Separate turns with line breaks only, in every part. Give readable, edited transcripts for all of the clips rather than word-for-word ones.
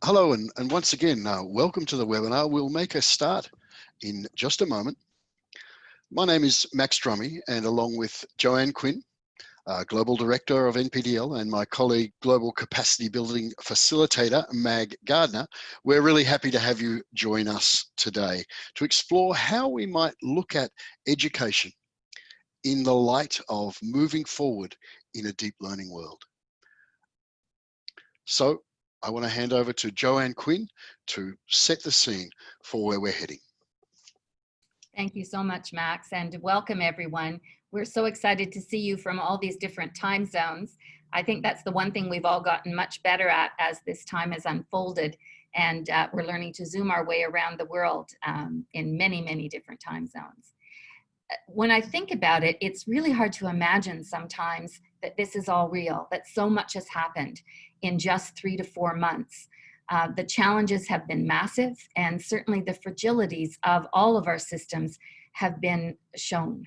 Hello, and once again, welcome to the webinar. We'll make a start in just a moment. My name is Max Drummy, and along with Joanne Quinn, Global Director of NPDL, and my colleague, Global Capacity Building Facilitator, Mag Gardner, we're really happy to have you join us today to explore how we might look at education in the light of moving forward in a deep learning world. So I want to hand over to Joanne Quinn to set the scene for where we're heading.
Thank you so much, Max, and welcome everyone. We're so excited to see you from all these different time zones. I think that's the one thing we've all gotten much better at as this time has unfolded, and we're learning to zoom our way around the world in many, many different time zones. When I think about it, it's really hard to imagine sometimes that this is all real, that so much has happened in just 3 to 4 months. The challenges have been massive, and certainly the fragilities of all of our systems have been shown.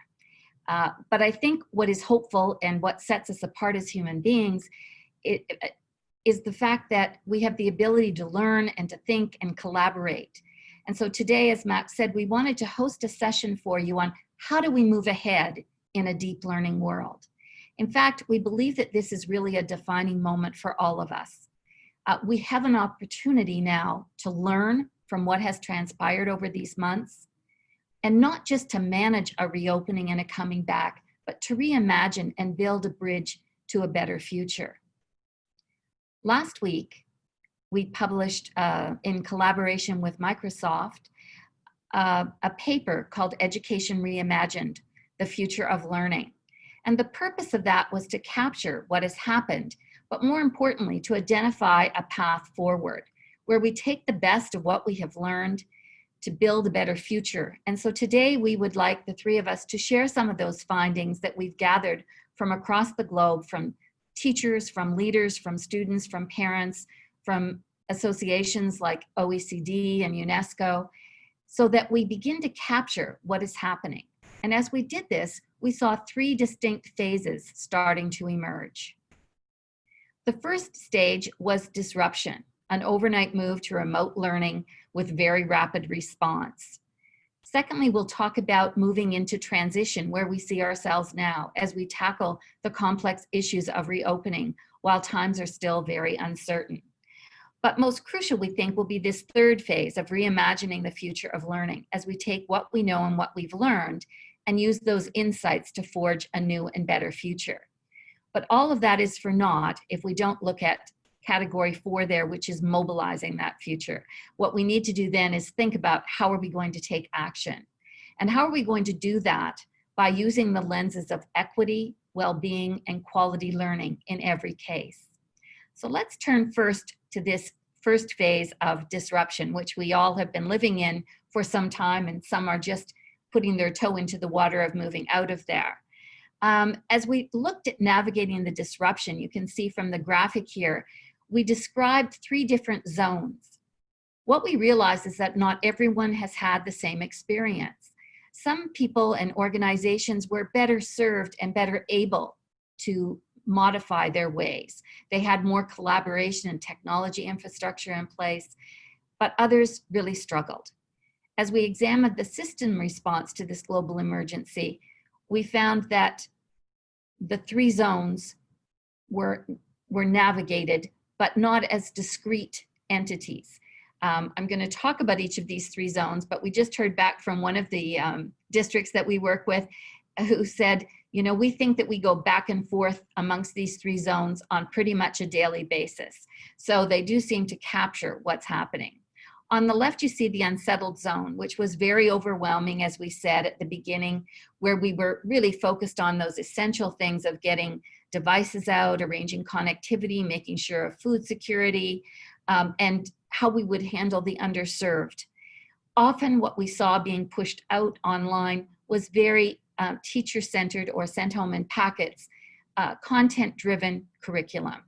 But I think what is hopeful and what sets us apart as human beings is the fact that we have the ability to learn and to think and collaborate. And so today, as Max said, we wanted to host a session for you on how do we move ahead in a deep learning world. In fact, we believe that this is really a defining moment for all of us. We have an opportunity now to learn from what has transpired over these months, and not just to manage a reopening and a coming back, but to reimagine and build a bridge to a better future. Last week, we published, in collaboration with Microsoft, a paper called Education Reimagined, the Future of Learning. And the purpose of that was to capture what has happened, but more importantly, to identify a path forward where we take the best of what we have learned to build a better future. And so today we would like the three of us to share some of those findings that we've gathered from across the globe, from teachers, from leaders, from students, from parents, from associations like OECD and UNESCO, so that we begin to capture what is happening. And as we did this, we saw 3 distinct phases starting to emerge. The first stage was disruption, an overnight move to remote learning with very rapid response. Secondly, we'll talk about moving into transition, where we see ourselves now as we tackle the complex issues of reopening while times are still very uncertain. But most crucial, we think, will be this third phase of reimagining the future of learning as we take what we know and what we've learned and use those insights to forge a new and better future. But all of that is for naught if we don't look at category 4 there, which is mobilizing that future. What we need to do then is think about how are we going to take action? And how are we going to do that? By using the lenses of equity, well-being, and quality learning in every case. So let's turn first to this first phase of disruption, which we all have been living in for some time, and some are just putting their toe into the water of moving out of there. As we looked at navigating the disruption, you can see from the graphic here, we described 3 different zones. What we realized is that not everyone has had the same experience. Some people and organizations were better served and better able to modify their ways. They had more collaboration and technology infrastructure in place, but others really struggled. As we examined the system response to this global emergency, we found that the 3 zones were navigated, but not as discrete entities. I'm going to talk about each of these 3 zones, but we just heard back from one of the districts that we work with who said, you know, we think that we go back and forth amongst these 3 zones on pretty much a daily basis. So they do seem to capture what's happening. On the left, you see the unsettled zone, which was very overwhelming, as we said at the beginning, where we were really focused on those essential things of getting devices out, arranging connectivity, making sure of food security, and how we would handle the underserved. Often what we saw being pushed out online was very teacher-centered or sent home in packets, content-driven curriculum.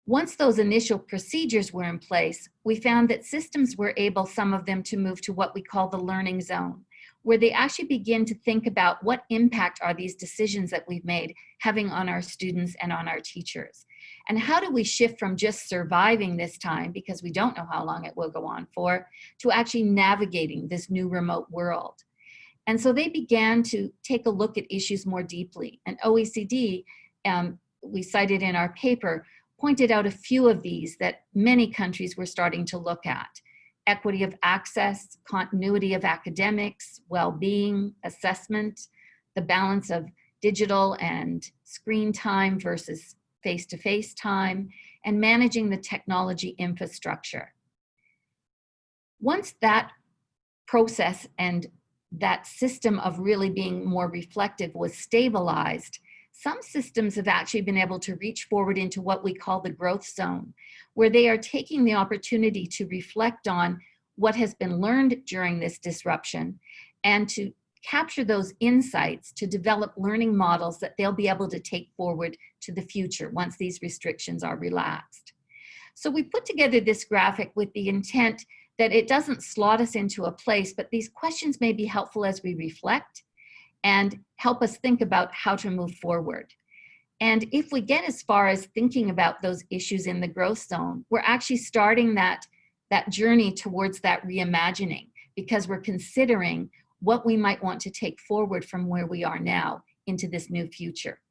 Once those initial procedures were in place, we found that systems were able, some of them, to move to what we call the learning zone, where they actually begin to think about what impact are these decisions that we've made having on our students and on our teachers. And how do we shift from just surviving this time, because we don't know how long it will go on for, to actually navigating this new remote world? And so they began to take a look at issues more deeply. And OECD, we cited in our paper, pointed out a few of these that many countries were starting to look at: equity of access, continuity of academics, well-being, assessment, the balance of digital and screen time versus face-to-face time, and managing the technology infrastructure. Once that process and that system of really being more reflective was stabilized, some systems have actually been able to reach forward into what we call the growth zone, where they are taking the opportunity to reflect on what has been learned during this disruption and to capture those insights to develop learning models that they'll be able to take forward to the future once these restrictions are relaxed. So we put together this graphic with the intent that it doesn't slot us into a place, but these questions may be helpful as we reflect and help us think about how to move forward. And if we get as far as thinking about those issues in the growth zone, we're actually starting that journey towards that reimagining, because we're considering what we might want to take forward from where we are now into this new future.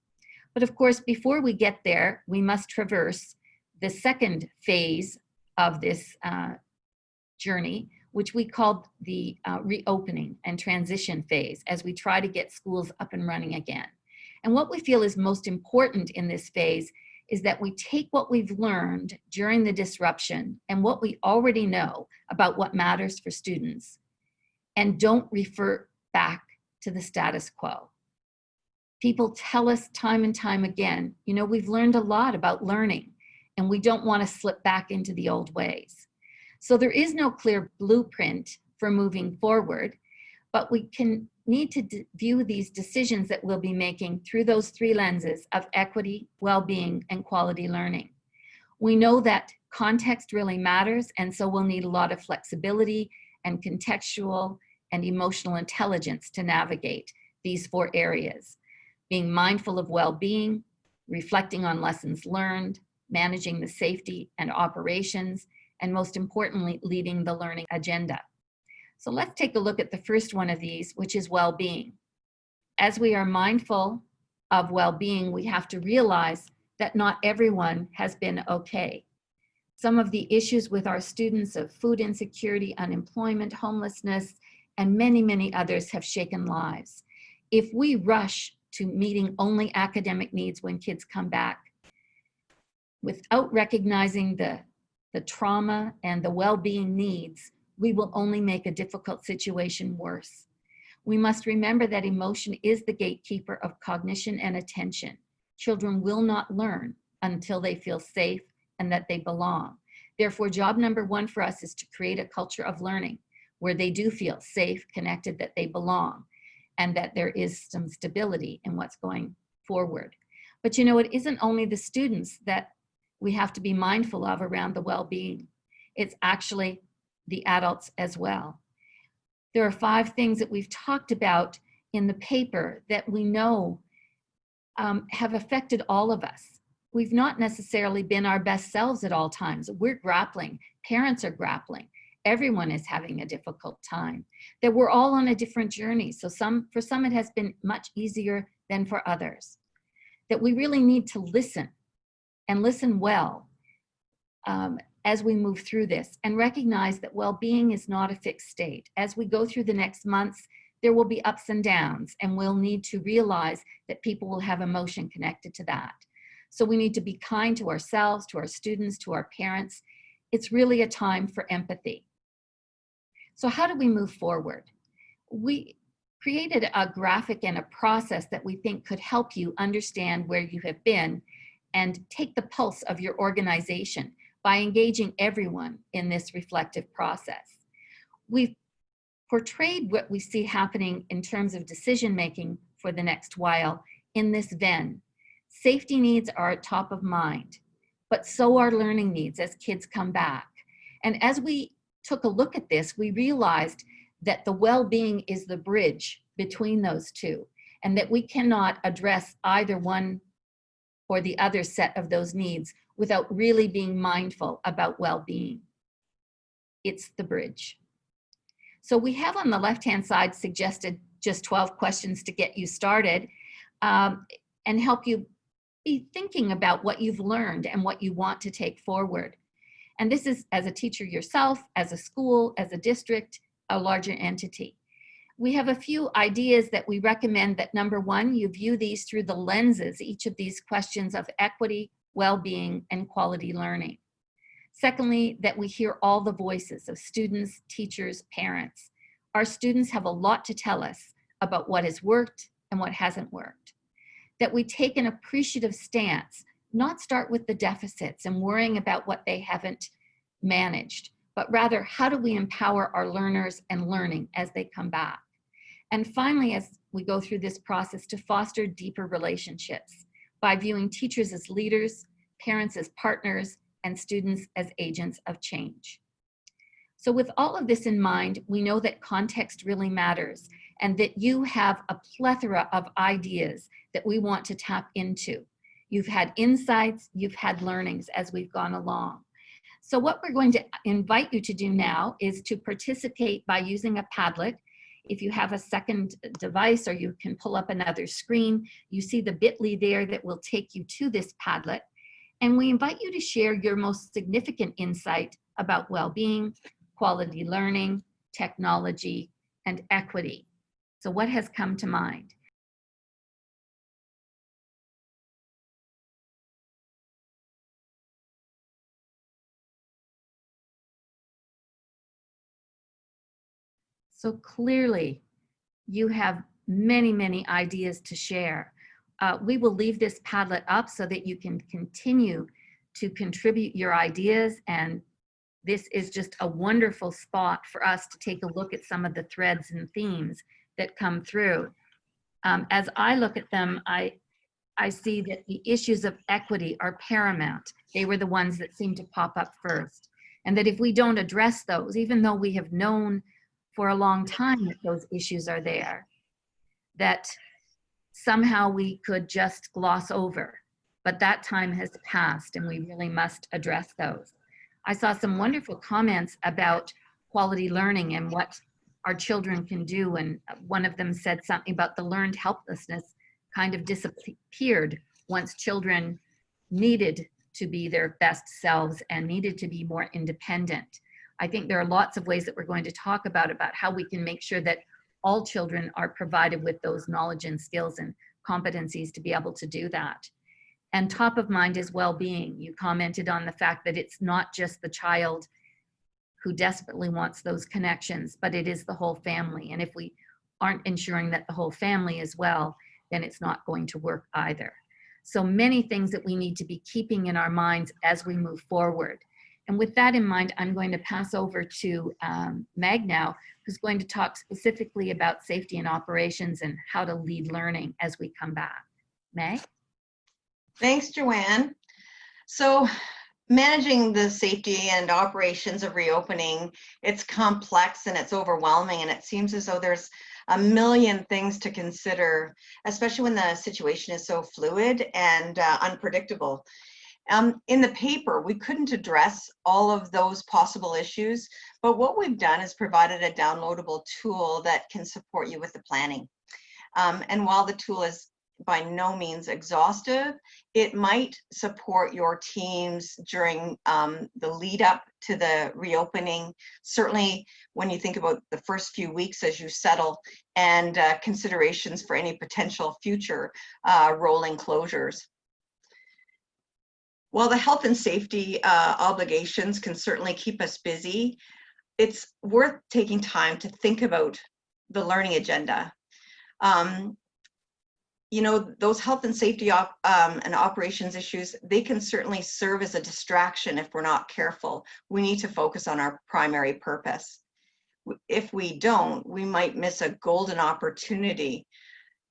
But of course, before we get there, we must traverse the second phase of this journey, which we called the reopening and transition phase, as we try to get schools up and running again. And what we feel is most important in this phase is that we take what we've learned during the disruption and what we already know about what matters for students, and don't refer back to the status quo. People tell us time and time again, you know, we've learned a lot about learning and we don't want to slip back into the old ways. So there is no clear blueprint for moving forward, but we can need to view these decisions that we'll be making through those three lenses of equity, well-being, and quality learning. We know that context really matters, and so we'll need a lot of flexibility and contextual and emotional intelligence to navigate these four areas: being mindful of well-being, reflecting on lessons learned, managing the safety and operations, and most importantly, leading the learning agenda. So let's take a look at the first one of these, which is well-being. As we are mindful of well-being, we have to realize that not everyone has been okay. Some of the issues with our students of food insecurity, unemployment, homelessness, and many, many others have shaken lives. If we rush to meeting only academic needs when kids come back, without recognizing the trauma and the well-being needs, we will only make a difficult situation worse. We must remember that emotion is the gatekeeper of cognition and attention. Children will not learn until they feel safe and that they belong. Therefore, job number one for us is to create a culture of learning where they do feel safe, connected, that they belong, and that there is some stability in what's going forward. But you know, it isn't only the students that we have to be mindful of around the well-being. It's actually the adults as well. There are 5 things that we've talked about in the paper that we know have affected all of us. We've not necessarily been our best selves at all times. We're grappling, parents are grappling, everyone is having a difficult time. That we're all on a different journey. So for some it has been much easier than for others. That we really need to listen, and listen well as we move through this, and recognize that well-being is not a fixed state. As we go through the next months, there will be ups and downs, and we'll need to realize that people will have emotion connected to that. So we need to be kind to ourselves, to our students, to our parents. It's really a time for empathy. So how do we move forward? We created a graphic and a process that we think could help you understand where you have been and take the pulse of your organization by engaging everyone in this reflective process. We've portrayed what we see happening in terms of decision-making for the next while in this Venn. Safety needs are at top of mind, but so are learning needs as kids come back. And as we took a look at this, we realized that the well-being is the bridge between those two, and that we cannot address either one or the other set of those needs without really being mindful about well-being. It's the bridge. So we have on the left-hand side suggested just 12 questions to get you started and help you be thinking about what you've learned and what you want to take forward. And this is as a teacher yourself, as a school, as a district, a larger entity. We have a few ideas that we recommend that, number one, you view these through the lenses, each of these questions, of equity, well-being, and quality learning. Secondly, that we hear all the voices of students, teachers, parents. Our students have a lot to tell us about what has worked and what hasn't worked. That we take an appreciative stance, not start with the deficits and worrying about what they haven't managed, but rather how do we empower our learners and learning as they come back. And finally, as we go through this process, to foster deeper relationships by viewing teachers as leaders, parents as partners, and students as agents of change. So with all of this in mind, we know that context really matters and that you have a plethora of ideas that we want to tap into. You've had insights, you've had learnings as we've gone along. So what we're going to invite you to do now is to participate by using a Padlet. If you have a second device, or you can pull up another screen, you see the bit.ly there that will take you to this Padlet. And we invite you to share your most significant insight about well-being, quality learning, technology, and equity. So what has come to mind? So clearly, you have many, many ideas to share. We will leave this Padlet up so that you can continue to contribute your ideas, and this is just a wonderful spot for us to take a look at some of the threads and themes that come through. As I look at them, I see that the issues of equity are paramount. They were the ones that seem to pop up first. And that if we don't address those, even though we have known for a long time that those issues are there, that somehow we could just gloss over. But that time has passed and we really must address those. I saw some wonderful comments about quality learning and what our children can do. And one of them said something about the learned helplessness kind of disappeared once children needed to be their best selves and needed to be more independent. I think there are lots of ways that we're going to talk about how we can make sure that all children are provided with those knowledge and skills and competencies to be able to do that. And top of mind is well-being. You commented on the fact that it's not just the child who desperately wants those connections, but it is the whole family. And if we aren't ensuring that the whole family is well, then it's not going to work either. So many things that we need to be keeping in our minds as we move forward. And with that in mind, I'm going to pass over to Meg now, who's going to talk specifically about safety and operations and how to lead learning as we come back. Meg?
Thanks, Joanne. So managing the safety and operations of reopening, it's complex and it's overwhelming, and it seems as though there's a million things to consider, especially when the situation is so fluid and unpredictable. In the paper, we couldn't address all of those possible issues, but what we've done is provided a downloadable tool that can support you with the planning. And while the tool is by no means exhaustive, it might support your teams during the lead up to the reopening, certainly when you think about the first few weeks as you settle, and considerations for any potential future rolling closures. While the health and safety obligations can certainly keep us busy, it's worth taking time to think about the learning agenda. You know, those health and safety and operations issues, they can certainly serve as a distraction if we're not careful. We need to focus on our primary purpose. If we don't, we might miss a golden opportunity.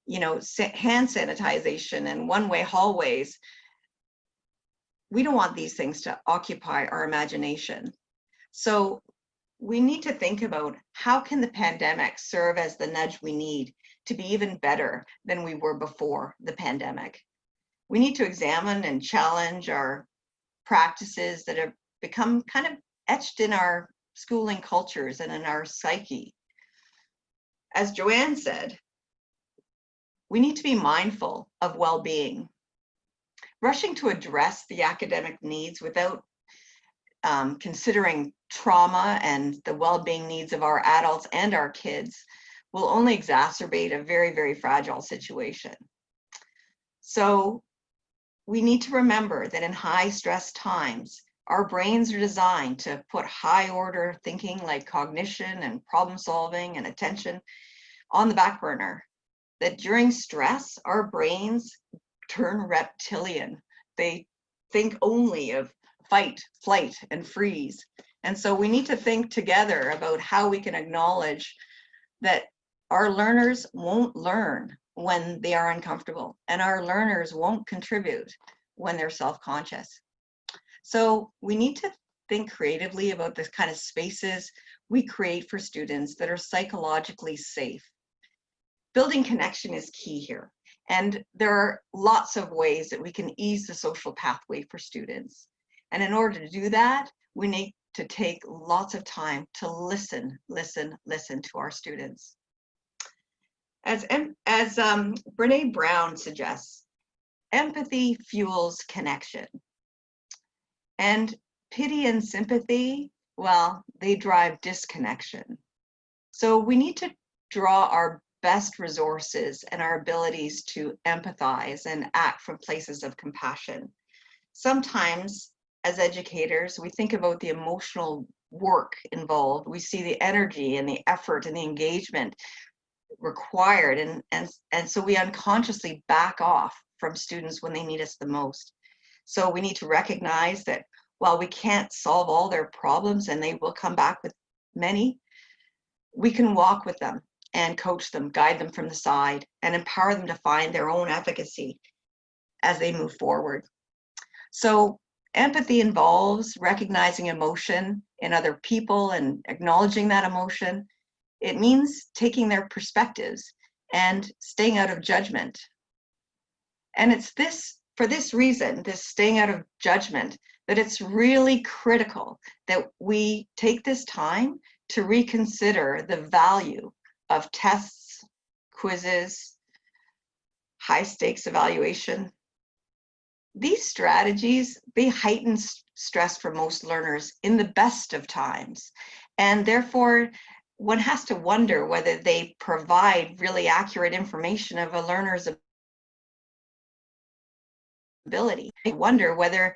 You know, hand sanitization and one-way hallways. We don't want these things to occupy our imagination. So we need to think about how can the pandemic serve as the nudge we need to be even better than we were before the pandemic. We need to examine and challenge our practices that have become kind of etched in our schooling cultures and in our psyche. As Joanne said, we need to be mindful of well-being. Rushing to address the academic needs without considering trauma and the well-being needs of our adults and our kids will only exacerbate a very, very fragile situation. So we need to remember that in high stress times, our brains are designed to put high order thinking like cognition and problem solving and attention on the back burner. That during stress, our brains turn reptilian. They think only of fight, flight, and freeze. And so we need to think together about how we can acknowledge that our learners won't learn when they are uncomfortable, and our learners won't contribute when they're self-conscious. So we need to think creatively about the kind of spaces we create for students that are psychologically safe. Building connection is key here. And there are lots of ways that we can ease the social pathway for students. And in order to do that, we need to take lots of time to listen to our students. As Brene Brown suggests, empathy fuels connection. And pity and sympathy, well, they drive disconnection. So we need to draw our best resources and our abilities to empathize and act from places of compassion. Sometimes, as educators, we think about the emotional work involved. We see the energy and the effort and the engagement required, and so we unconsciously back off from students when they need us the most. So we need to recognize that while we can't solve all their problems, and they will come back with many, we can walk with them and coach them, guide them from the side, and empower them to find their own efficacy as they move forward. So empathy involves recognizing emotion in other people and acknowledging that emotion. It means taking their perspectives and staying out of judgment. And it's for this reason, this staying out of judgment, that it's really critical that we take this time to reconsider the value of tests, quizzes, high stakes evaluation. These strategies, they heighten stress for most learners in the best of times. And therefore, one has to wonder whether they provide really accurate information of a learner's ability. I wonder whether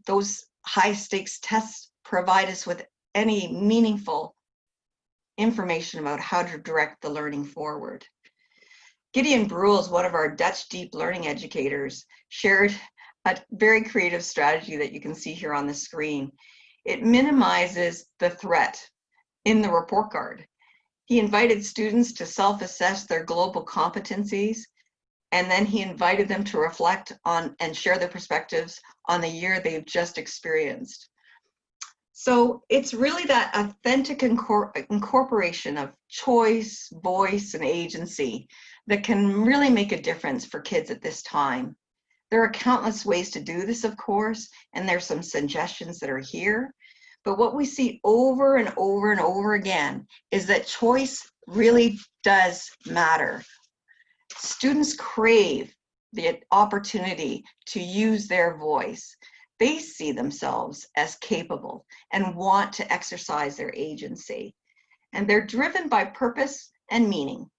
those high stakes tests provide us with any meaningful information about how to direct the learning forward. Gideon Bruels, one of our Dutch deep learning educators, shared a very creative strategy that you can see here on the screen. It minimizes the threat in the report card. He invited students to self-assess their global competencies, and then he invited them to reflect on and share their perspectives on the year they've just experienced. So it's really that authentic incorporation of choice, voice, and agency that can really make a difference for kids at this time. There are countless ways to do this, of course, and there's some suggestions that are here. But what we see over and over and over again is that choice really does matter. Students crave the opportunity to use their voice. They see themselves as capable and want to exercise their agency. And they're driven by purpose and meaning.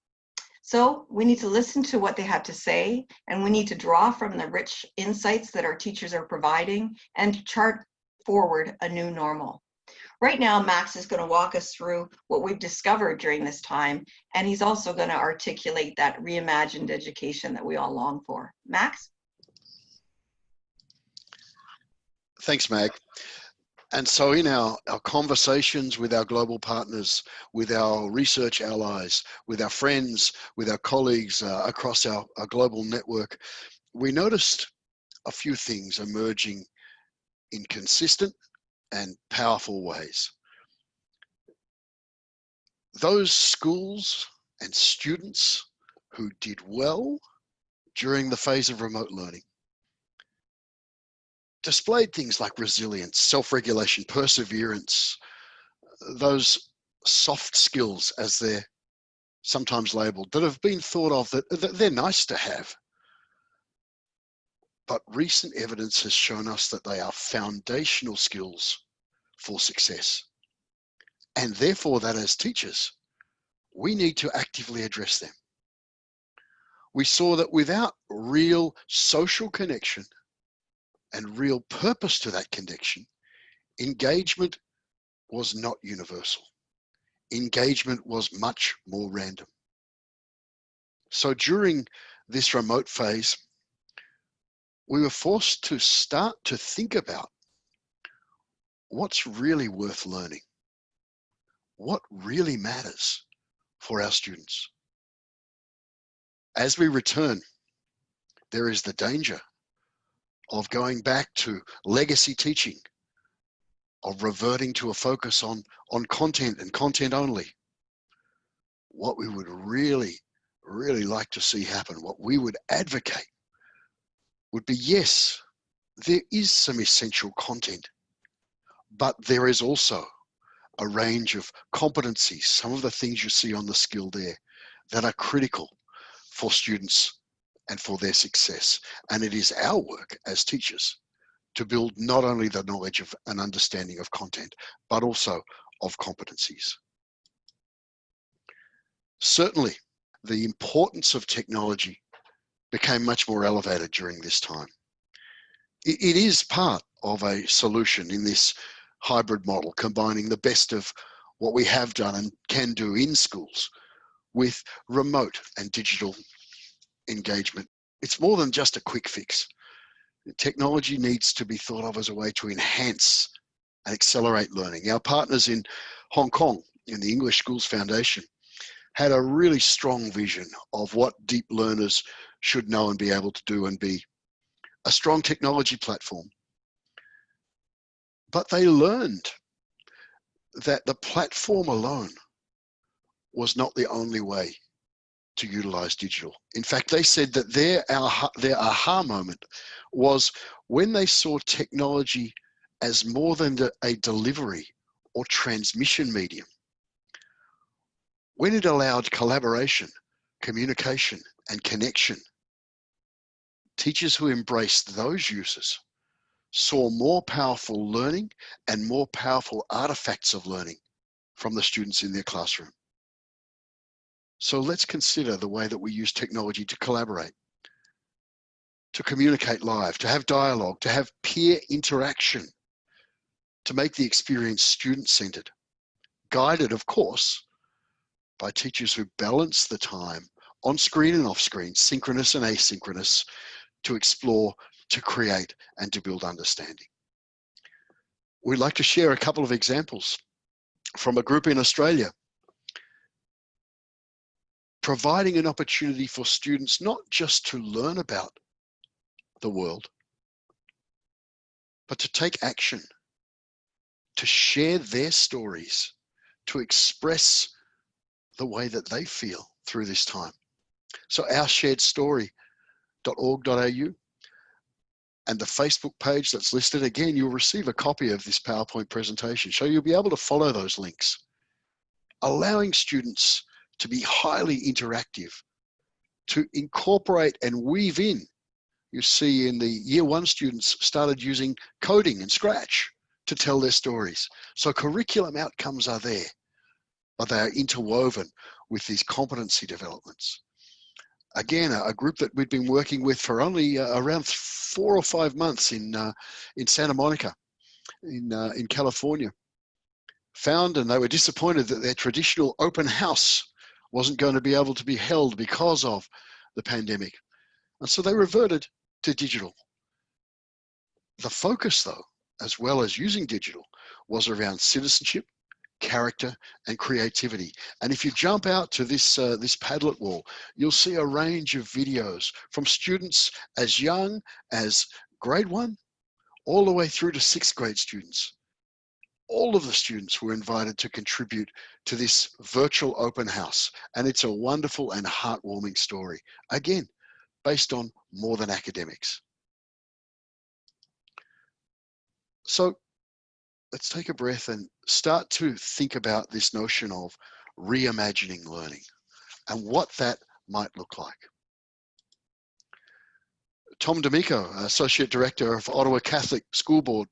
So we need to listen to what they have to say, and we need to draw from the rich insights that our teachers are providing and chart forward a new normal. Right now, Max is going to walk us through what we've discovered during this time, and he's also going to articulate that reimagined education that we all long for. Max?
Thanks, Mag. And so in our conversations with our global partners, with our research allies, with our friends, with our colleagues across our global network, we noticed a few things emerging in consistent and powerful ways. Those schools and students who did well during the phase of remote learning, displayed things like resilience, self-regulation, perseverance, those soft skills, as they're sometimes labeled, that have been thought of that they're nice to have. But recent evidence has shown us that they are foundational skills for success. And therefore that as teachers, we need to actively address them. We saw that without real social connection and real purpose to that connection, engagement was not universal. Engagement was much more random. So during this remote phase, we were forced to start to think about what's really worth learning, what really matters for our students. As we return, there is the danger of going back to legacy teaching, of reverting to a focus on content and content only. What we would really like to see happen, what we would advocate, would be, yes, there is some essential content, but there is also a range of competencies, some of the things you see on the skill there, that are critical for students and for their success. And it is our work as teachers to build not only the knowledge of and understanding of content, but also of competencies. Certainly, the importance of technology became much more elevated during this time. It is part of a solution in this hybrid model, combining the best of what we have done and can do in schools with remote and digital engagement. It's more than just a quick fix. Technology needs to be thought of as a way to enhance and accelerate learning. Our partners in Hong Kong, in the English Schools Foundation, had a really strong vision of what deep learners should know and be able to do, and be a strong technology platform. But they learned that the platform alone was not the only way to utilize digital. In fact, they said that their aha moment was when they saw technology as more than a delivery or transmission medium. When it allowed collaboration, communication, and connection, teachers who embraced those uses saw more powerful learning and more powerful artifacts of learning from the students in their classroom. So let's consider the way that we use technology to collaborate, to communicate live, to have dialogue, to have peer interaction, to make the experience student-centered, guided, of course, by teachers who balance the time on screen and off screen, synchronous and asynchronous, to explore, to create, and to build understanding. We'd like to share a couple of examples from a group in Australia, providing an opportunity for students not just to learn about the world, but to take action, to share their stories, to express the way that they feel through this time. So oursharedstory.org.au and the Facebook page that's listed, again, you'll receive a copy of this PowerPoint presentation. So you'll be able to follow those links, allowing students to be highly interactive, to incorporate and weave in. You see in the year one students started using coding and Scratch to tell their stories. So curriculum outcomes are there, but they are interwoven with these competency developments. Again, a group that we'd been working with for only around 4 or 5 months in Santa Monica, in California, found, and they were disappointed that their traditional open house wasn't going to be able to be held because of the pandemic. And so they reverted to digital. The focus, though, as well as using digital, was around citizenship, character, and creativity. And if you jump out to this Padlet wall, you'll see a range of videos from students as young as grade 1 all the way through to 6th grade students. All of the students were invited to contribute to this virtual open house, and it's a wonderful and heartwarming story, again, based on more than academics. So let's take a breath and start to think about this notion of reimagining learning and what that might look like. Tom D'Amico, Associate Director of Ottawa Catholic School Board,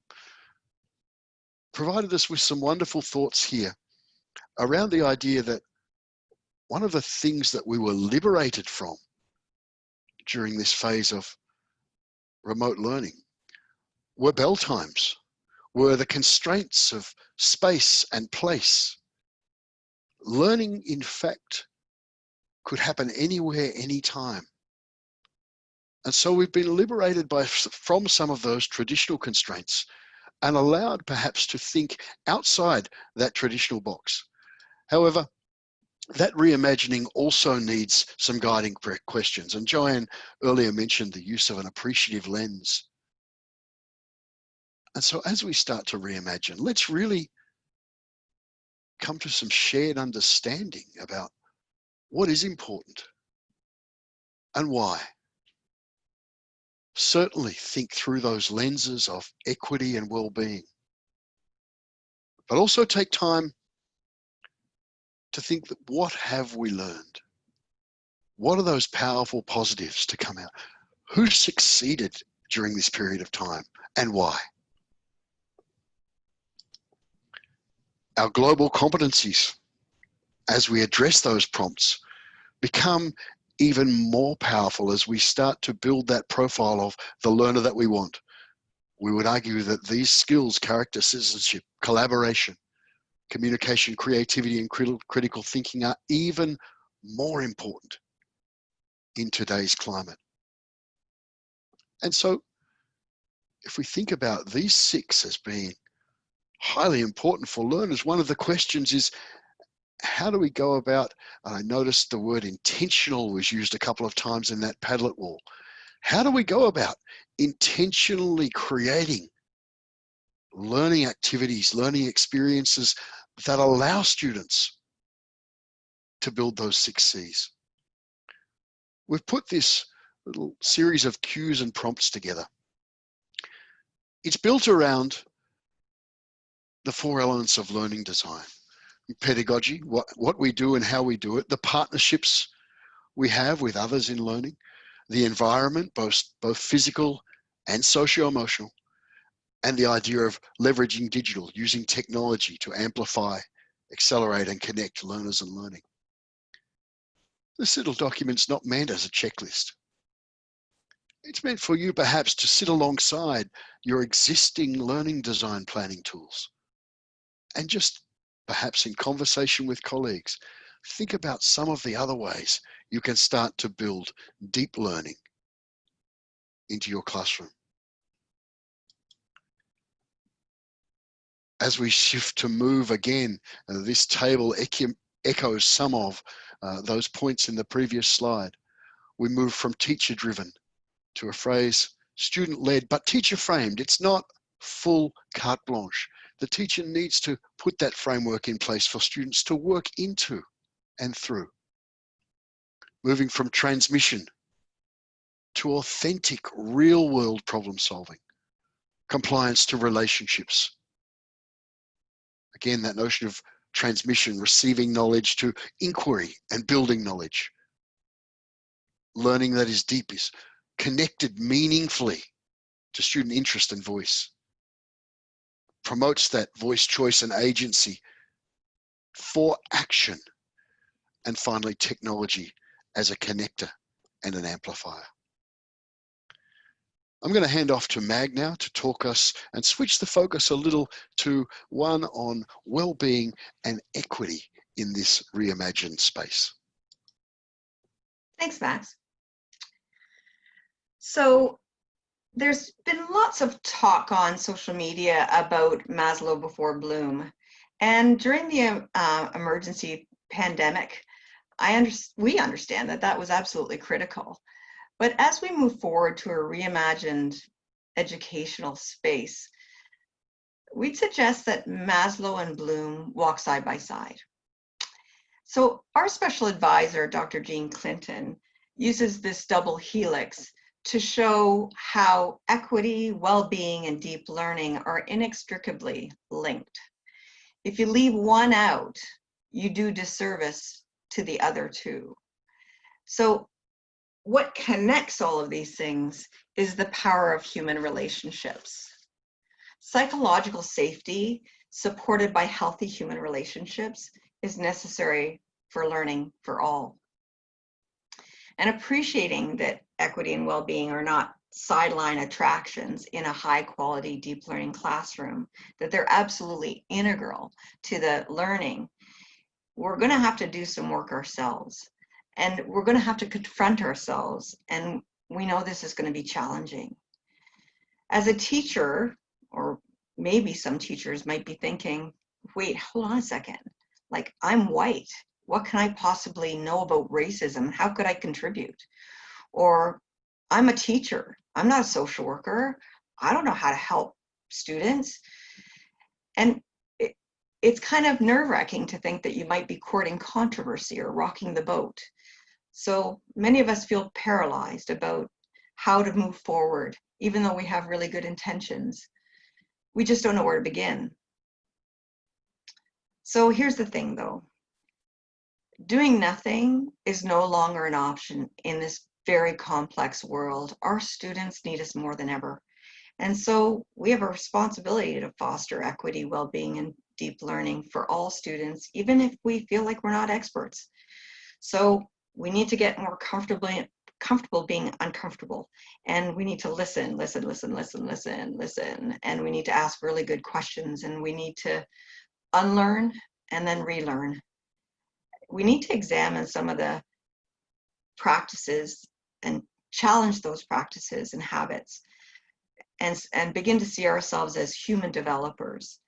provided us with some wonderful thoughts here around the idea that one of the things that we were liberated from during this phase of remote learning were bell times, were the constraints of space and place. Learning, in fact, could happen anywhere, anytime. And so we've been liberated from some of those traditional constraints and allowed perhaps to think outside that traditional box. However, that reimagining also needs some guiding questions. And Joanne earlier mentioned the use of an appreciative lens. And so as we start to reimagine, let's really come to some shared understanding about what is important and why. Certainly think through those lenses of equity and well-being, but also take time to think that what have we learned? What are those powerful positives to come out? Who succeeded during this period of time and why? Our global competencies, as we address those prompts, become even more powerful as we start to build that profile of the learner that we want. We would argue that these skills, character, citizenship, collaboration, communication, creativity, and critical thinking are even more important in today's climate. And so if we think about these 6 as being highly important for learners, one of the questions is, how do we go about, and I noticed the word intentional was used a couple of times in that Padlet wall. How do we go about intentionally creating learning activities, learning experiences that allow students to build those 6 C's? We've put this little series of cues and prompts together. It's built around the 4 elements of learning design: pedagogy, what we do and how we do it, the partnerships we have with others in learning, the environment, both physical and socio-emotional, and the idea of leveraging digital, using technology to amplify, accelerate, and connect learners and learning. This little document's not meant as a checklist. It's meant for you perhaps to sit alongside your existing learning design planning tools and just perhaps in conversation with colleagues, think about some of the other ways you can start to build deep learning into your classroom. As we shift to move again, this table echoes some of those points in the previous slide. We move from teacher-driven to a phrase student-led, but teacher-framed. It's not full carte blanche. The teacher needs to put that framework in place for students to work into and through. Moving from transmission to authentic real-world problem solving. Compliance to relationships. Again, that notion of transmission, receiving knowledge, to inquiry and building knowledge. Learning that is deep, is connected meaningfully to student interest and voice. Promotes that voice, choice, and agency for action. And finally, technology as a connector and an amplifier. I'm going to hand off to Mag now to talk us and switch the focus a little to one on well-being and equity in this reimagined space.
Thanks, Max. So there's been lots of talk on social media about Maslow before Bloom. And during the emergency pandemic, we understand that that was absolutely critical. But as we move forward to a reimagined educational space, we'd suggest that Maslow and Bloom walk side by side. So our special advisor, Dr. Jean Clinton, uses this double helix to show how equity, well-being, and deep learning are inextricably linked. If you leave one out, you do disservice to the other two. So what connects all of these things is the power of human relationships. Psychological safety, supported by healthy human relationships, is necessary for learning for all. And appreciating that equity and well-being are not sideline attractions in a high-quality deep learning classroom, that they're absolutely integral to the learning, we're going to have to do some work ourselves. And we're going to have to confront ourselves, and we know this is going to be challenging. As a teacher, or maybe some teachers might be thinking, wait, hold on a second, like, I'm white. What can I possibly know about racism? How could I contribute? Or I'm a teacher. I'm not a social worker. I don't know how to help students. And it's kind of nerve-wracking to think that you might be courting controversy or rocking the boat. So many of us feel paralyzed about how to move forward, even though we have really good intentions. We just don't know where to begin. So here's the thing though. Doing nothing is no longer an option in this very complex world. Our students need us more than ever. And so we have a responsibility to foster equity, well-being, and deep learning for all students, even if we feel like we're not experts. So we need to get more comfortable being uncomfortable. And we need to listen, and we need to ask really good questions, and we need to unlearn and then relearn. We need to examine some of the practices and challenge those practices and habits, and begin to see ourselves as human developers.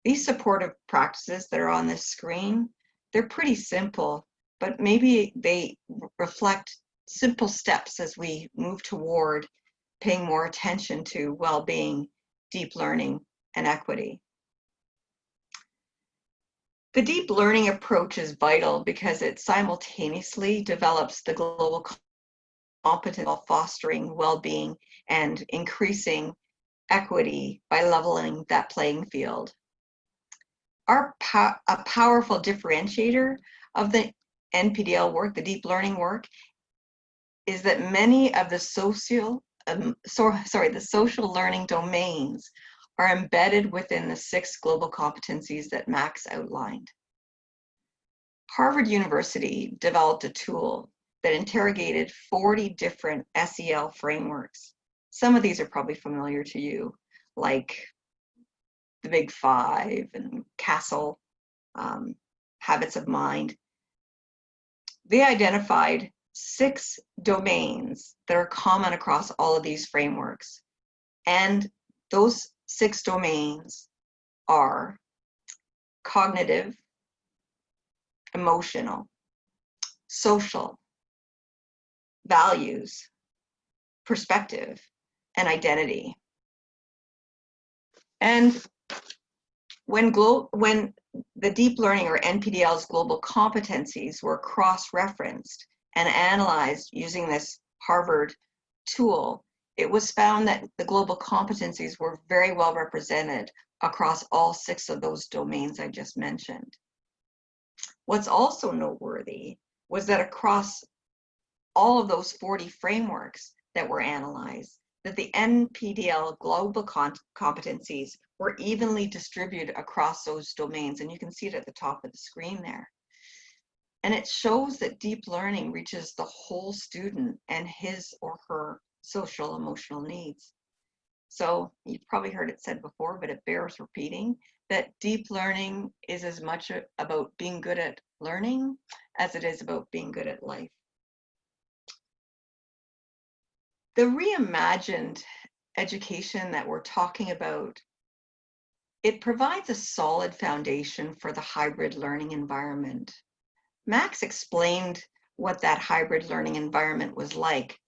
These supportive practices that are on this screen, they're pretty simple, but maybe they reflect simple steps as we move toward paying more attention to well-being, deep learning, and equity. The deep learning approach is vital because it simultaneously develops the global competence while fostering well-being and increasing equity by leveling that playing field. A powerful differentiator of the NPDL work, the deep learning work, is that many of the social learning domains are embedded within the 6 global competencies that Max outlined. Harvard University developed a tool that interrogated 40 different SEL frameworks. Some of these are probably familiar to you, like the Big Five and Castle, Habits of Mind. They identified 6 domains that are common across all of these frameworks. And those 6 domains are cognitive, emotional, social, values, perspective, and identity. And when the deep learning, or NPDL's global competencies, were cross-referenced and analyzed using this Harvard tool, it was found that the global competencies were very well represented across all 6 of those domains I just mentioned. What's also noteworthy was that across all of those 40 frameworks that were analyzed, that the NPDL global competencies were evenly distributed across those domains, and you can see it at the top of the screen there. And it shows that deep learning reaches the whole student and his or her social emotional needs. So you've probably heard it said before, but it bears repeating, that deep learning is as much about being good at learning as it is about being good at life. The reimagined education that we're talking about, it provides a solid foundation for the hybrid learning environment. Max explained what that hybrid learning environment was like,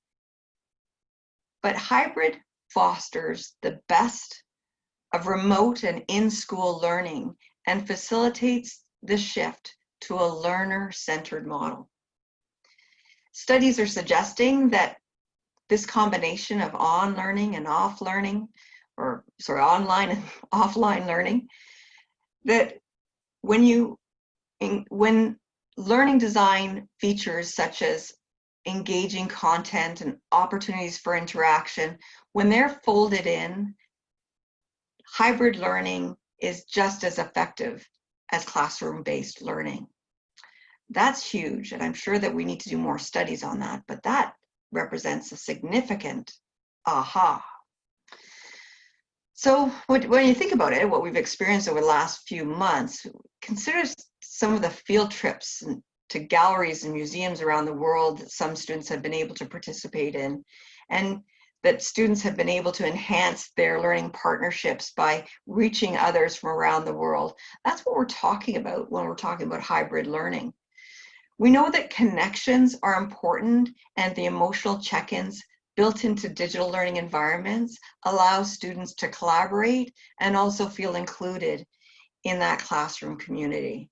but hybrid fosters the best of remote and in-school learning and facilitates the shift to a learner-centered model. Studies are suggesting that this combination of on learning and off learning, or sorry, online and offline learning, that when learning design features such as engaging content and opportunities for interaction, when they're folded in, hybrid learning is just as effective as classroom-based learning. That's huge, and I'm sure that we need to do more studies on that, but that represents a significant aha. So when you think about it, what we've experienced over the last few months, consider some of the field trips to galleries and museums around the world that some students have been able to participate in, and that students have been able to enhance their learning partnerships by reaching others from around the world. That's what we're talking about when we're talking about hybrid learning. We know that connections are important, and the emotional check-ins built into digital learning environments allow students to collaborate and also feel included in that classroom community.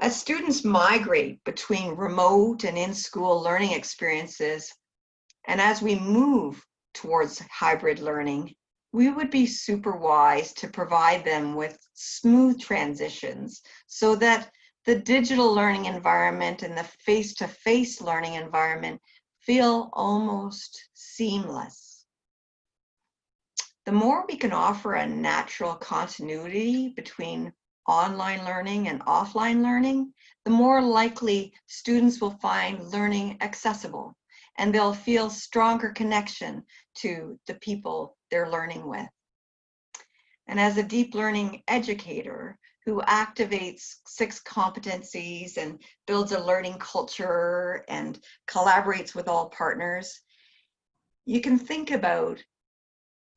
As students migrate between remote and in-school learning experiences, and as we move towards hybrid learning, we would be super wise to provide them with smooth transitions so that the digital learning environment and the face-to-face learning environment feel almost seamless. The more we can offer a natural continuity between online learning and offline learning, the more likely students will find learning accessible, and they'll feel stronger connection to the people they're learning with. And as a deep learning educator who activates 6 competencies and builds a learning culture and collaborates with all partners, you can think about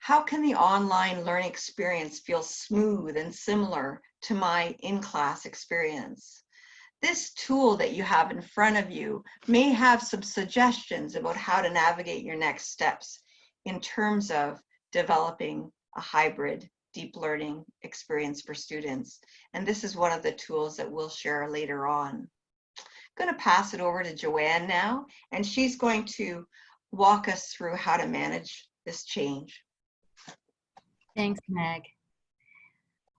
how can the online learning experience feel smooth and similar to my in-class experience? This tool that you have in front of you may have some suggestions about how to navigate your next steps in terms of developing a hybrid deep learning experience for students. And this is one of the tools that we'll share later on. I'm going to pass it over to Joanne now, and she's going to walk us through how to manage this change.
Thanks, Meg.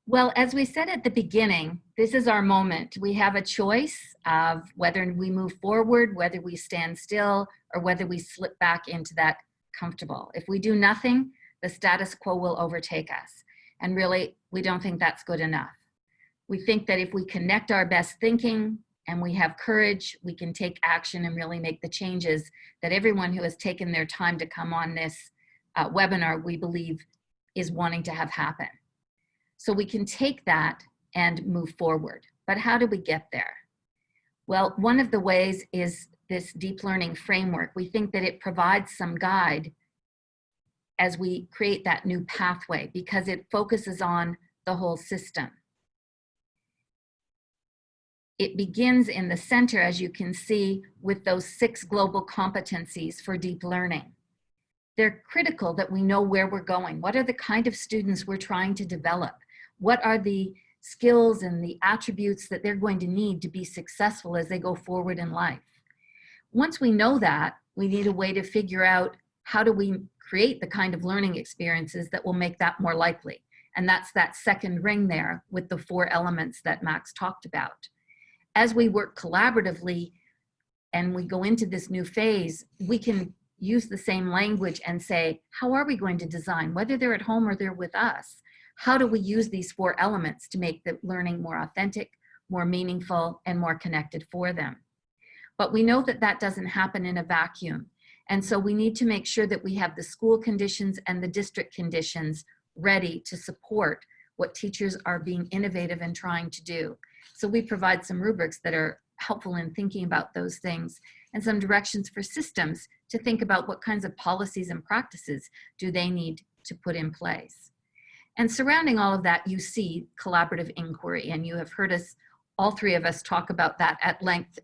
Well, as we said at the beginning, this is our moment. We have a choice of whether we move forward, whether we stand still, or whether we slip back into that comfortable. If we do nothing, the status quo will overtake us. And really, we don't think that's good enough. We think that if we connect our best thinking and we have courage, we can take action and really make the changes that everyone who has taken their time to come on this webinar, we believe, is wanting to have happen. So we can take that and move forward. But how do we get there? Well, one of the ways is this deep learning framework. We think that it provides some guide as we create that new pathway because it focuses on the whole system. It begins in the center, as you can see, with those 6 global competencies for deep learning. They're critical that we know where we're going. What are the kind of students we're trying to develop? What are the skills and the attributes that they're going to need to be successful as they go forward in life? Once we know that, we need a way to figure out how do we create the kind of learning experiences that will make that more likely. And that's that second ring there with the 4 elements that Max talked about. As we work collaboratively and we go into this new phase, we can use the same language and say, how are we going to design, whether they're at home or they're with us? How do we use these 4 elements to make the learning more authentic, more meaningful, and more connected for them? But we know that that doesn't happen in a vacuum. And so we need to make sure that we have the school conditions and the district conditions ready to support what teachers are being innovative and trying to do. So we provide some rubrics that are helpful in thinking about those things and some directions for systems to think about what kinds of policies and practices do they need to put in place. And surrounding all of that, you see collaborative inquiry, and you have heard us, all 3 of us, talk about that at length,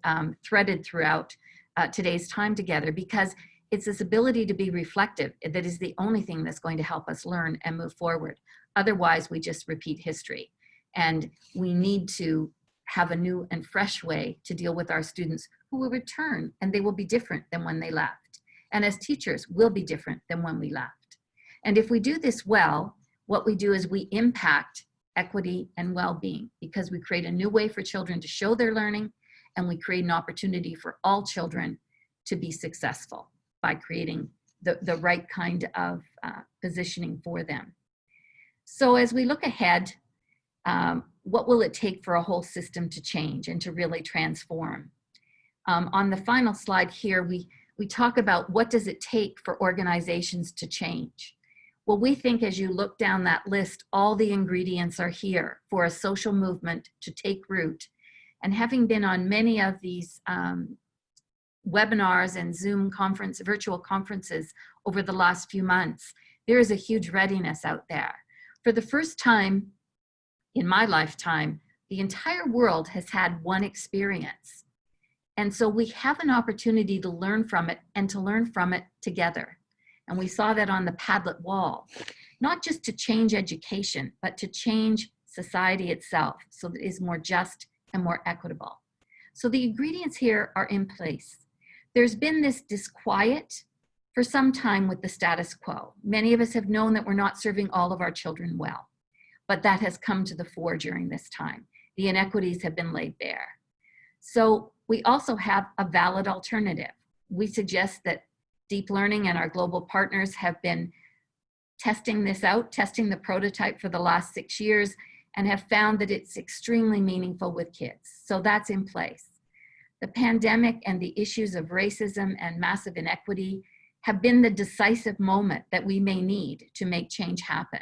threaded throughout today's time together, because it's this ability to be reflective that is the only thing that's going to help us learn and move forward. Otherwise, we just repeat history. And we need to have a new and fresh way to deal with our students who will return, and they will be different than when they left. And as teachers, we'll be different than when we left. And if we do this well, what we do is we impact equity and well-being, because we create a new way for children to show their learning, and we create an opportunity for all children to be successful by creating the right kind of positioning for them. So as we look ahead, what will it take for a whole system to change and to really transform? On the final slide here, we talk about what does it take for organizations to change. Well, we think as you look down that list, all the ingredients are here for a social movement to take root. And having been on many of these webinars and Zoom virtual conferences over the last few months, there is a huge readiness out there. For the first time in my lifetime, the entire world has had one experience. And so we have an opportunity to learn from it and to learn from it together. And we saw that on the Padlet wall, not just to change education, but to change society itself so that it is more just and more equitable. So the ingredients here are in place. There's been this disquiet for some time with the status quo. Many of us have known that we're not serving all of our children well, but that has come to the fore during this time. The inequities have been laid bare. So we also have a valid alternative. We suggest that deep learning and our global partners have been testing this out, testing the prototype for the last 6 years, and have found that it's extremely meaningful with kids. So that's in place. The pandemic and the issues of racism and massive inequity have been the decisive moment that we may need to make change happen.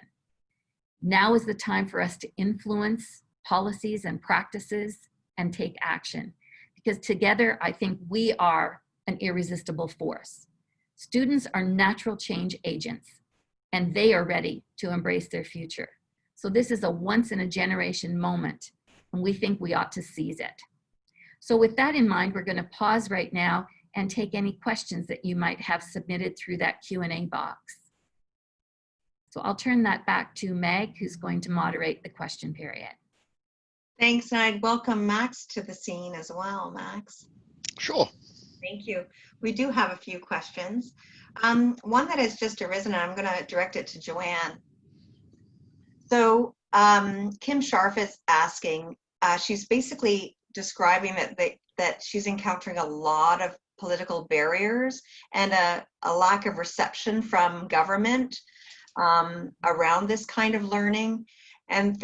Now is the time for us to influence policies and practices and take action, because together I think we are an irresistible force. Students are natural change agents, and they are ready to embrace their future. So this is a once in a generation moment, and we think we ought to seize it. So with that in mind, we're going to pause right now and take any questions that you might have submitted through that Q&A box. So I'll turn that back to Meg, who's going to moderate the question period.
Thanks, and I'd welcome Max to the scene as well. Max.
Sure.
Thank you. We do have a few questions. One that has just arisen, and I'm going to direct it to Joanne. So Kim Sharf is asking, she's basically describing that she's encountering a lot of political barriers and a lack of reception from government around this kind of learning, and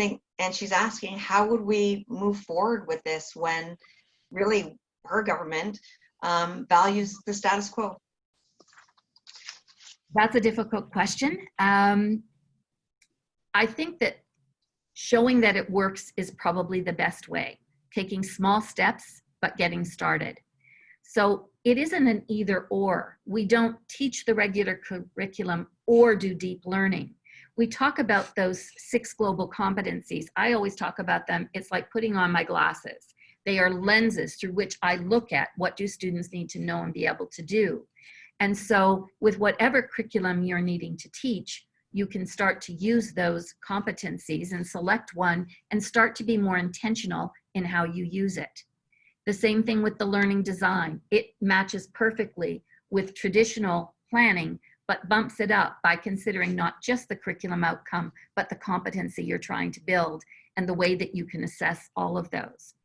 she's asking, how would we move forward with this when really her government values the status quo?
That's a difficult question. I think that showing that it works is probably the best way, taking small steps, but getting started. So it isn't an either or. We don't teach the regular curriculum or do deep learning. We talk about those 6 global competencies. I always talk about them. It's like putting on my glasses. They are lenses through which I look at what do students need to know and be able to do. And so with whatever curriculum you're needing to teach, you can start to use those competencies and select one and start to be more intentional in how you use it. The same thing with the learning design. It matches perfectly with traditional planning, but bumps it up by considering not just the curriculum outcome, but the competency you're trying to build and the way that you can assess all of those.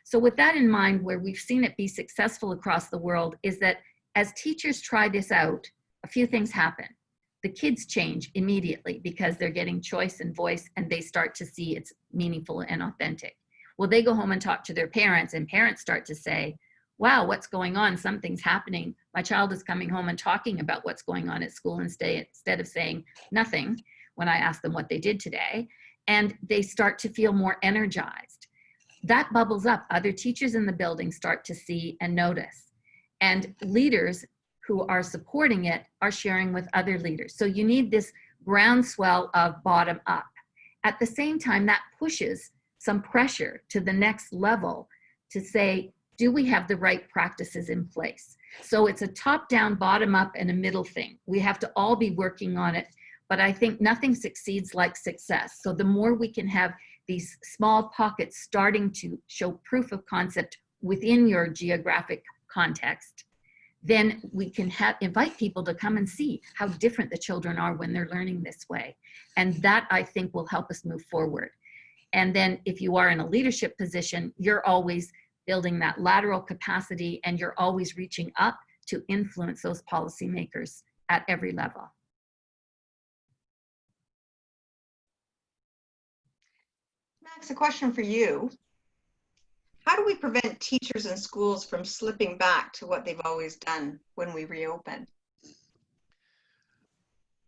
So with that in mind, where we've seen it be successful across the world is that as teachers try this out, a few things happen. The kids change immediately because they're getting choice and voice, and they start to see it's meaningful and authentic. Well, they go home and talk to their parents, and parents start to say, wow, what's going on? Something's happening. My child is coming home and talking about what's going on at school instead of saying nothing when I ask them what they did today. And they start to feel more energized. That bubbles up. Other teachers in the building start to see and notice. And leaders who are supporting it are sharing with other leaders. So you need this groundswell of bottom up. At the same time, that pushes some pressure to the next level to say, do we have the right practices in place? So it's a top-down, bottom-up, and a middle thing. We have to all be working on it, but I think nothing succeeds like success. So the more we can have these small pockets starting to show proof of concept within your geographic context, then we can invite people to come and see how different the children are when they're learning this way. And that, I think, will help us move forward. And then if you are in a leadership position, you're always building that lateral capacity, and you're always reaching up to influence those policymakers at every level.
Max, a question for you. How do we prevent teachers and schools from slipping back to what they've always done when we reopen?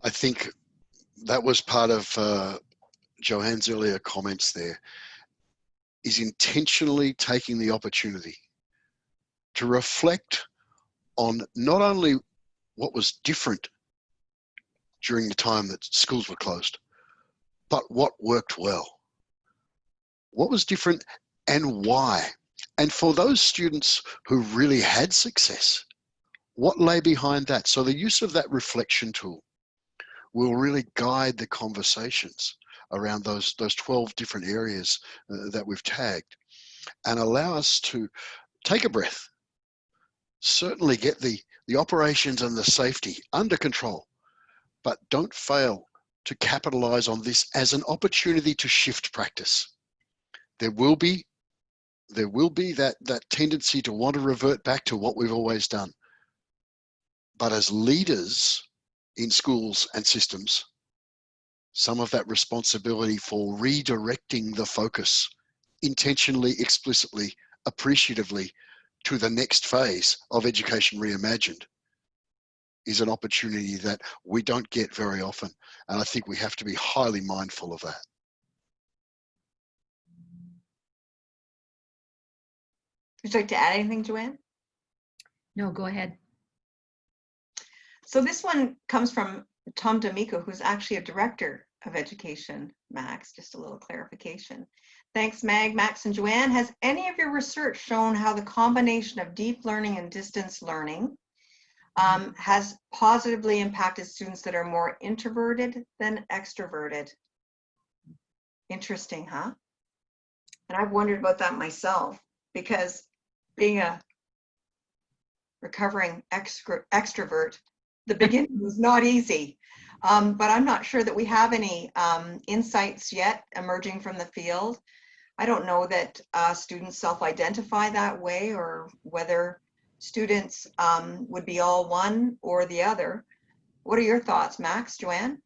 I think that was part of Joanne's earlier comments there, is intentionally taking the opportunity to reflect on not only what was different during the time that schools were closed, but what worked well. What was different and why? And for those students who really had success, what lay behind that? So the use of that reflection tool will really guide the conversations around those 12 different areas that we've tagged, and allow us to take a breath, certainly get the operations and the safety under control, but don't fail to capitalize on this as an opportunity to shift practice. There will be that tendency to want to revert back to what we've always done. But as leaders in schools and systems, some of that responsibility for redirecting the focus intentionally, explicitly, appreciatively to the next phase of Education Reimagined is an opportunity that we don't get very often. And I think we have to be highly mindful of that.
Would you like to add anything, Joanne?
No, go ahead.
So this one comes from Tom D'Amico, who's actually a director of education, Max, just a little clarification. Thanks, Max and Joanne. Has any of your research shown how the combination of deep learning and distance learning has positively impacted students that are more introverted than extroverted? Interesting, huh? And I've wondered about that myself, because being a recovering extrovert, the beginning was not easy. But I'm not sure that we have any insights yet emerging from the field. I don't know that students self-identify that way, or whether students would be all one or the other. What are your thoughts, Max, Joanne?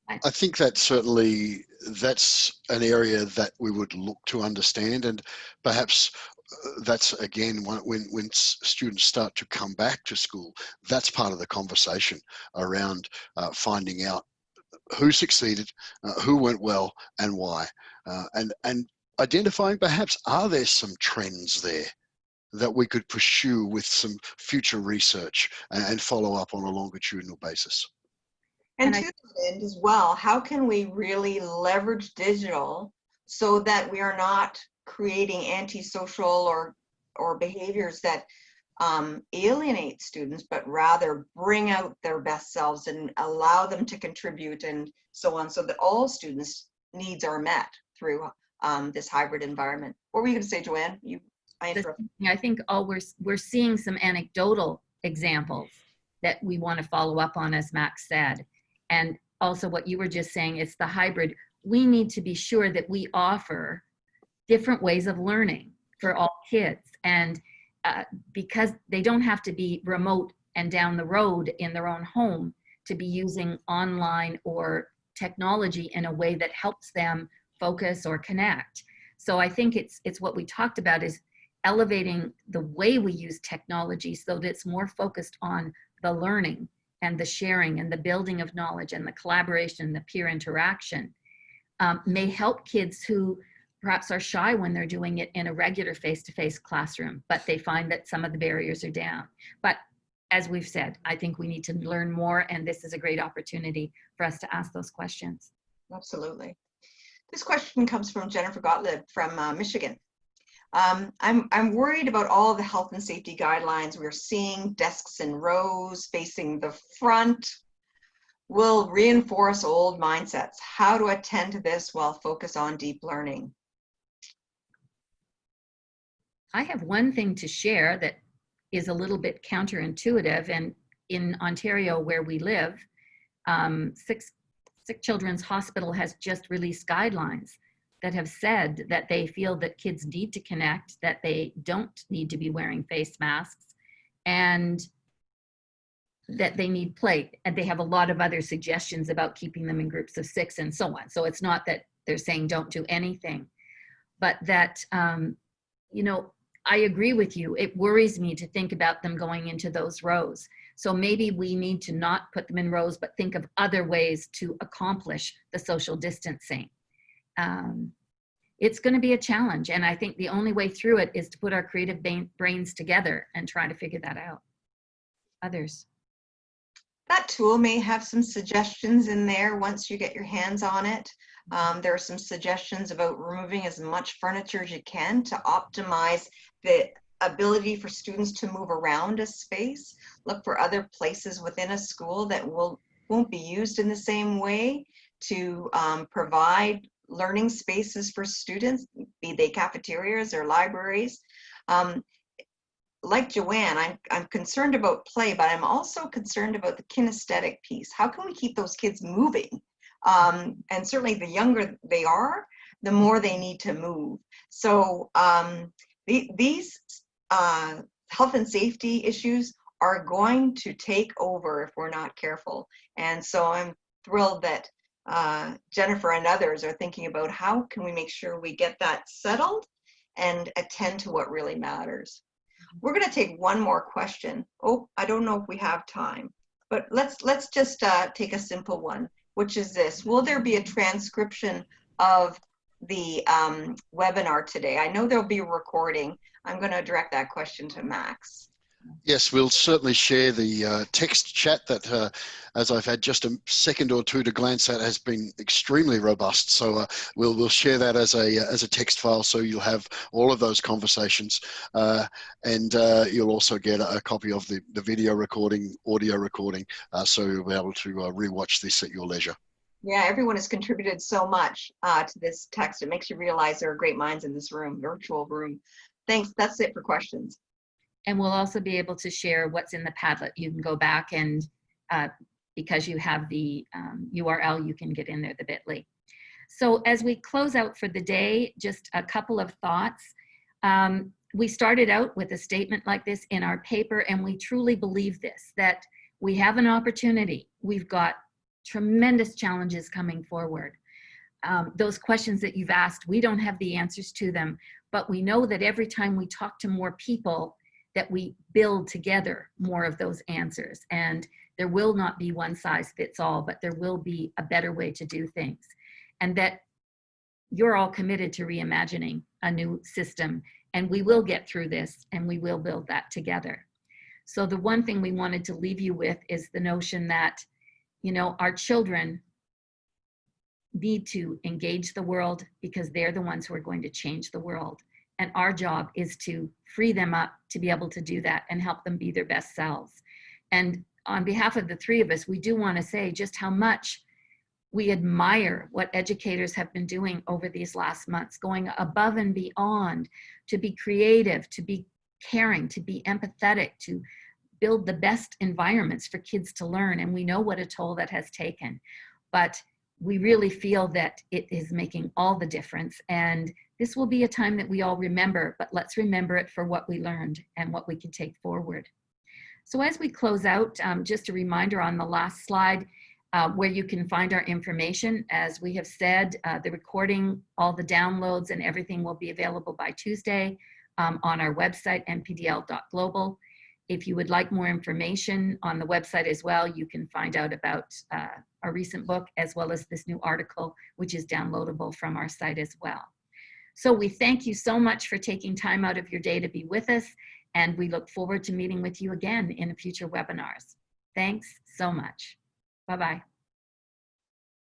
I think that certainly that's an area that we would look to understand, and perhaps that's again when students start to come back to school, that's part of the conversation around finding out who succeeded, who went well, and why, and identifying perhaps, are there some trends there that we could pursue with some future research and follow up on a longitudinal basis.
And to that end as well, how can we really leverage digital so that we are not creating antisocial or behaviors that alienate students, but rather bring out their best selves and allow them to contribute and so on, so that all students' needs are met through this hybrid environment? What were you going to say, Joanne? I interrupted.
I think we're seeing some anecdotal examples that we want to follow up on, as Max said. And also what you were just saying, it's the hybrid. We need to be sure that we offer different ways of learning for all kids. And because they don't have to be remote and down the road in their own home to be using online or technology in a way that helps them focus or connect. So I think it's what we talked about, is elevating the way we use technology so that it's more focused on the learning and the sharing and the building of knowledge and the collaboration, the peer interaction, may help kids who perhaps are shy when they're doing it in a regular face-to-face classroom, but they find that some of the barriers are down. But as we've said, I think we need to learn more, and this is a great opportunity for us to ask those questions.
Absolutely. This question comes from Jennifer Gottlieb from Michigan. I'm worried about all the health and safety guidelines we're seeing. Desks in rows facing the front will reinforce old mindsets. How to attend to this while focus on deep learning?
I have one thing to share that is a little bit counterintuitive. And in Ontario, where we live, Sick Children's Hospital has just released guidelines that have said that they feel that kids need to connect, that they don't need to be wearing face masks, and that they need play. And they have a lot of other suggestions about keeping them in groups of 6 and so on. So it's not that they're saying don't do anything, but that, you know, I agree with you. It worries me to think about them going into those rows. So maybe we need to not put them in rows, but think of other ways to accomplish the social distancing. It's going to be a challenge. And I think the only way through it is to put our creative brains together and try to figure that out. Others?
That tool may have some suggestions in there once you get your hands on it. There are some suggestions about removing as much furniture as you can to optimize the ability for students to move around a space. Look for other places within a school that won't be used in the same way to provide learning spaces for students, be they cafeterias or libraries. Like Joanne, I'm concerned about play, but I'm also concerned about the kinesthetic piece. How can we keep those kids moving? And certainly the younger they are, the more they need to move. So these health and safety issues are going to take over if we're not careful. And so I'm thrilled that Jennifer and others are thinking about how can we make sure we get that settled and attend to what really matters. We're going to take one more question. Oh, I don't know if we have time, but let's just take a simple one, which is this: will there be a transcription of the webinar today? I know there'll be a recording. I'm going to direct that question to Max.
Yes, we'll certainly share the text chat that, as I've had just a second or two to glance at, has been extremely robust. So we'll share that as a text file, so you'll have all of those conversations, and you'll also get a copy of the video recording, audio recording, so you'll be able to rewatch this at your leisure.
Yeah, everyone has contributed so much to this text. It makes you realize there are great minds in this room, virtual room. Thanks. That's it for questions.
And we'll also be able to share what's in the Padlet. You can go back and because you have the URL, you can get in there, the bit.ly. So as we close out for the day, just a couple of thoughts. We started out with a statement like this in our paper, and we truly believe this, that we have an opportunity. We've got tremendous challenges coming forward. Those questions that you've asked, we don't have the answers to them, but we know that every time we talk to more people, that we build together more of those answers. And there will not be one size fits all, but there will be a better way to do things. And that you're all committed to reimagining a new system, and we will get through this, and we will build that together. So the one thing we wanted to leave you with is the notion that, you know, our children need to engage the world because they're the ones who are going to change the world. And our job is to free them up to be able to do that and help them be their best selves. And on behalf of the three of us, we do want to say just how much we admire what educators have been doing over these last months, going above and beyond to be creative, to be caring, to be empathetic, to build the best environments for kids to learn. And we know what a toll that has taken, but we really feel that it is making all the difference. And this will be a time that we all remember, but let's remember it for what we learned and what we can take forward. So as we close out, just a reminder on the last slide where you can find our information. As we have said, the recording, all the downloads and everything will be available by Tuesday on our website, npdl.global. If you would like more information on the website as well, you can find out about a recent book as well as this new article, which is downloadable from our site as well. So we thank you so much for taking time out of your day to be with us, and we look forward to meeting with you again in future webinars. Thanks so much. Bye-bye.